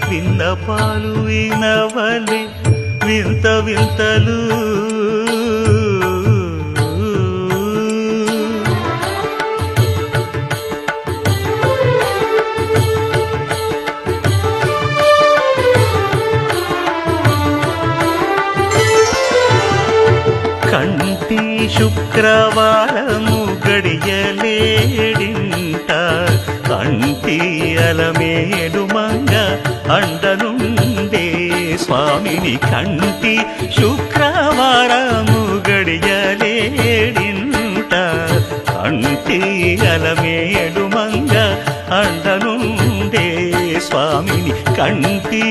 విన్నపాలు వినవలే వింత వింతలు కంటి శుక్రవారము గడియలేడింట కంటి అలమేలు మంగ అండనుండే స్వామిని కంటి శుక్రవారము గడియలేడింట కంటి అలమేలు మంగ అండనుండే స్వామిని కంటి